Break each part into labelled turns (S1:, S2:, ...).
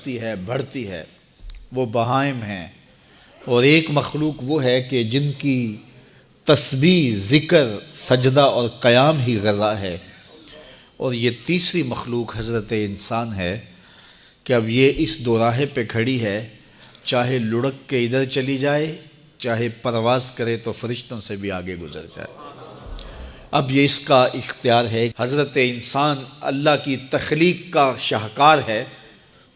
S1: بڑھتی ہے بڑھتی ہے وہ بہائم ہیں، اور ایک مخلوق وہ ہے کہ جن کی تسبیح، ذکر، سجدہ اور قیام ہی غذا ہے، اور یہ تیسری مخلوق حضرت انسان ہے کہ اب یہ اس دوراہے پہ کھڑی ہے، چاہے لڑک کے ادھر چلی جائے، چاہے پرواز کرے تو فرشتوں سے بھی آگے گزر جائے۔ اب یہ اس کا اختیار ہے۔ حضرت انسان اللہ کی تخلیق کا شاہکار ہے،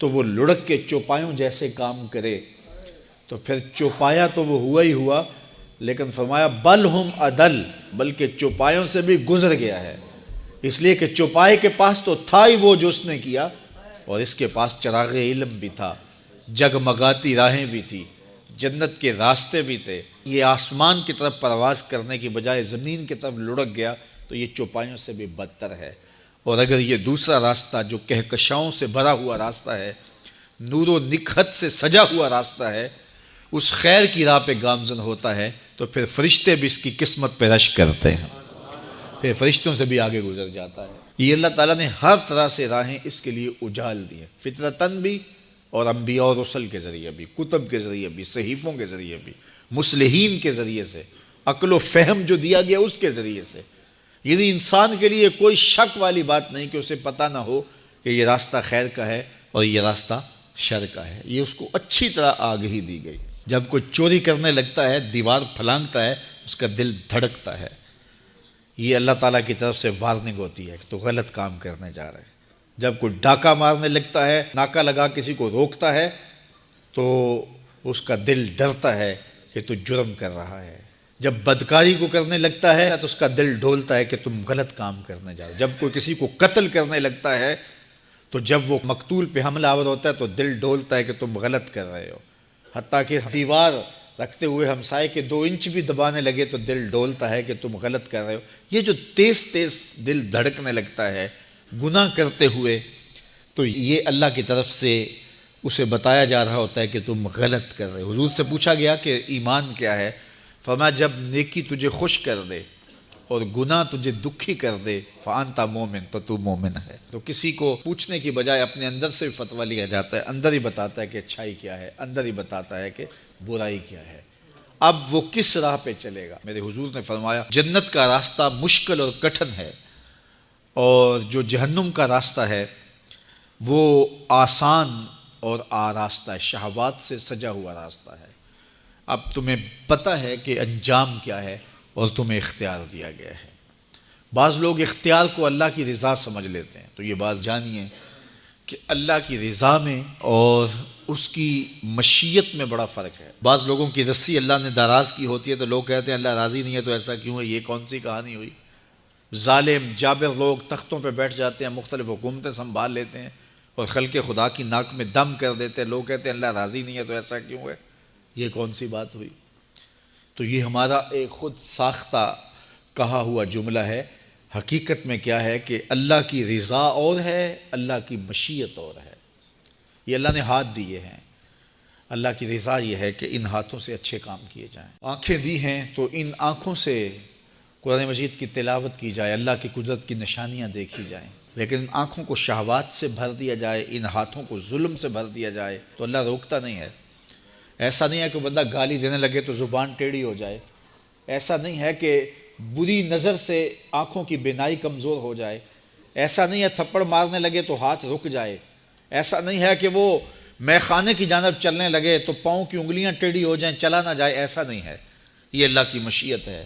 S1: تو وہ لڑک کے چوپایوں جیسے کام کرے تو پھر چوپایا تو وہ ہوا ہی ہوا، لیکن فرمایا بل ہم عدل، بلکہ چوپایوں سے بھی گزر گیا ہے، اس لیے کہ چوپائے کے پاس تو تھا ہی وہ جو اس نے کیا، اور اس کے پاس چراغ علم بھی تھا، جگمگاتی راہیں بھی تھی، جنت کے راستے بھی تھے۔ یہ آسمان کی طرف پرواز کرنے کی بجائے زمین کی طرف لڑک گیا تو یہ چوپایوں سے بھی بدتر ہے۔ اور اگر یہ دوسرا راستہ جو کہکشاؤں سے بھرا ہوا راستہ ہے، نور و نکہت سے سجا ہوا راستہ ہے، اس خیر کی راہ پہ گامزن ہوتا ہے تو پھر فرشتے بھی اس کی قسمت پہ رشک کرتے ہیں، پھر فرشتوں سے بھی آگے گزر جاتا ہے۔ یہ اللہ تعالیٰ نے ہر طرح سے راہیں اس کے لیے اجال دی ہیں، فطرتاً بھی اور انبیاء اور رسل کے ذریعے بھی، کتب کے ذریعے بھی، صحیفوں کے ذریعے بھی، مصلحین کے ذریعے سے، عقل و فہم جو دیا گیا اس کے ذریعے سے۔ یعنی انسان کے لیے کوئی شک والی بات نہیں کہ اسے پتہ نہ ہو کہ یہ راستہ خیر کا ہے اور یہ راستہ شر کا ہے، یہ اس کو اچھی طرح آگہی دی گئی۔ جب کوئی چوری کرنے لگتا ہے، دیوار پھلانگتا ہے، اس کا دل دھڑکتا ہے، یہ اللہ تعالیٰ کی طرف سے وارننگ ہوتی ہے کہ تو غلط کام کرنے جا رہا ہے۔ جب کوئی ڈاکہ مارنے لگتا ہے، ناکہ لگا کسی کو روکتا ہے، تو اس کا دل ڈرتا ہے کہ تو جرم کر رہا ہے۔ جب بدکاری کو کرنے لگتا ہے تو اس کا دل ڈولتا ہے کہ تم غلط کام کرنے جا رہے ہو۔ جب کوئی کسی کو قتل کرنے لگتا ہے تو جب وہ مقتول پہ حملہ آور ہوتا ہے تو دل ڈولتا ہے کہ تم غلط کر رہے ہو۔ حتیٰ کہ دیوار رکھتے ہوئے ہمسائے کے 2 انچ بھی دبانے لگے تو دل ڈولتا ہے کہ تم غلط کر رہے ہو۔ یہ جو تیز تیز دل دھڑکنے لگتا ہے گناہ کرتے ہوئے، تو یہ اللہ کی طرف سے اسے بتایا جا رہا ہوتا ہے کہ تم غلط کر رہے ہو۔ حضور سے پوچھا گیا کہ ایمان کیا ہے؟ فرمایا جب نیکی تجھے خوش کر دے اور گناہ تجھے دکھی کر دے فانتا مومن، تو تو مومن ہے۔ تو کسی کو پوچھنے کی بجائے اپنے اندر سے فتویٰ لیا جاتا ہے، اندر ہی بتاتا ہے کہ اچھائی کیا ہے، اندر ہی بتاتا ہے کہ برائی کیا ہے۔ اب وہ کس راہ پہ چلے گا؟ میرے حضور نے فرمایا جنت کا راستہ مشکل اور کٹھن ہے، اور جو جہنم کا راستہ ہے وہ آسان اور آراستہ ہے، شہوات سے سجا ہوا راستہ ہے۔ اب تمہیں پتہ ہے کہ انجام کیا ہے اور تمہیں اختیار دیا گیا ہے۔ بعض لوگ اختیار کو اللہ کی رضا سمجھ لیتے ہیں، تو یہ بات جانیے کہ اللہ کی رضا میں اور اس کی مشیت میں بڑا فرق ہے۔ بعض لوگوں کی رسی اللہ نے دراز کی ہوتی ہے تو لوگ کہتے ہیں اللہ راضی نہیں ہے تو ایسا کیوں ہے؟ یہ کون سی کہانی ہوئی؟ ظالم جابر لوگ تختوں پہ بیٹھ جاتے ہیں، مختلف حکومتیں سنبھال لیتے ہیں اور خلق خدا کی ناک میں دم کر دیتے ہیں، لوگ کہتے ہیں اللہ راضی نہیں ہے تو ایسا کیوں ہے؟ یہ کون سی بات ہوئی؟ تو یہ ہمارا ایک خود ساختہ کہا ہوا جملہ ہے۔ حقیقت میں کیا ہے کہ اللہ کی رضا اور ہے، اللہ کی مشیت اور ہے۔ یہ اللہ نے ہاتھ دیے ہیں، اللہ کی رضا یہ ہے کہ ان ہاتھوں سے اچھے کام کیے جائیں۔ آنکھیں دی ہیں تو ان آنکھوں سے قرآن مجید کی تلاوت کی جائے، اللہ کی قدرت کی نشانیاں دیکھی جائیں، لیکن ان آنکھوں کو شہوات سے بھر دیا جائے، ان ہاتھوں کو ظلم سے بھر دیا جائے تو اللہ روکتا نہیں ہے۔ ایسا نہیں ہے کہ بندہ گالی دینے لگے تو زبان ٹیڑھی ہو جائے، ایسا نہیں ہے کہ بری نظر سے آنکھوں کی بینائی کمزور ہو جائے، ایسا نہیں ہے تھپڑ مارنے لگے تو ہاتھ رک جائے، ایسا نہیں ہے کہ وہ مے خانے کی جانب چلنے لگے تو پاؤں کی انگلیاں ٹیڑھی ہو جائیں، چلا نہ جائے، ایسا نہیں ہے۔ یہ اللہ کی مشیت ہے،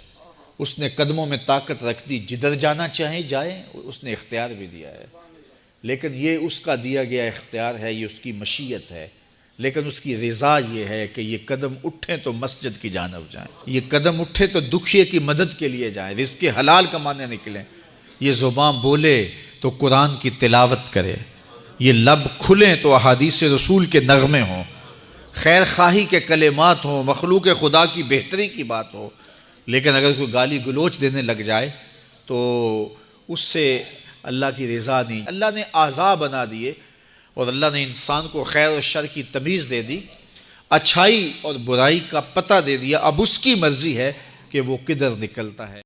S1: اس نے قدموں میں طاقت رکھ دی، جدھر جانا چاہیں جائیں، اس نے اختیار بھی دیا ہے، لیکن یہ اس کا دیا گیا اختیار ہے، یہ اس کی مشیت ہے، لیکن اس کی رضا یہ ہے کہ یہ قدم اٹھیں تو مسجد کی جانب جائیں، یہ قدم اٹھے تو دکھیے کی مدد کے لیے جائیں، رزق حلال کمانے نکلیں، یہ زبان بولے تو قرآن کی تلاوت کرے، یہ لب کھلیں تو احادیث رسول کے نغمے ہوں، خیر خواہی کے کلمات ہوں، مخلوق خدا کی بہتری کی بات ہو۔ لیکن اگر کوئی گالی گلوچ دینے لگ جائے تو اس سے اللہ کی رضا نہیں۔ اللہ نے اعضاء بنا دیے اور اللہ نے انسان کو خیر و شر کی تمیز دے دی، اچھائی اور برائی کا پتہ دے دیا، اب اس کی مرضی ہے کہ وہ کدھر نکلتا ہے۔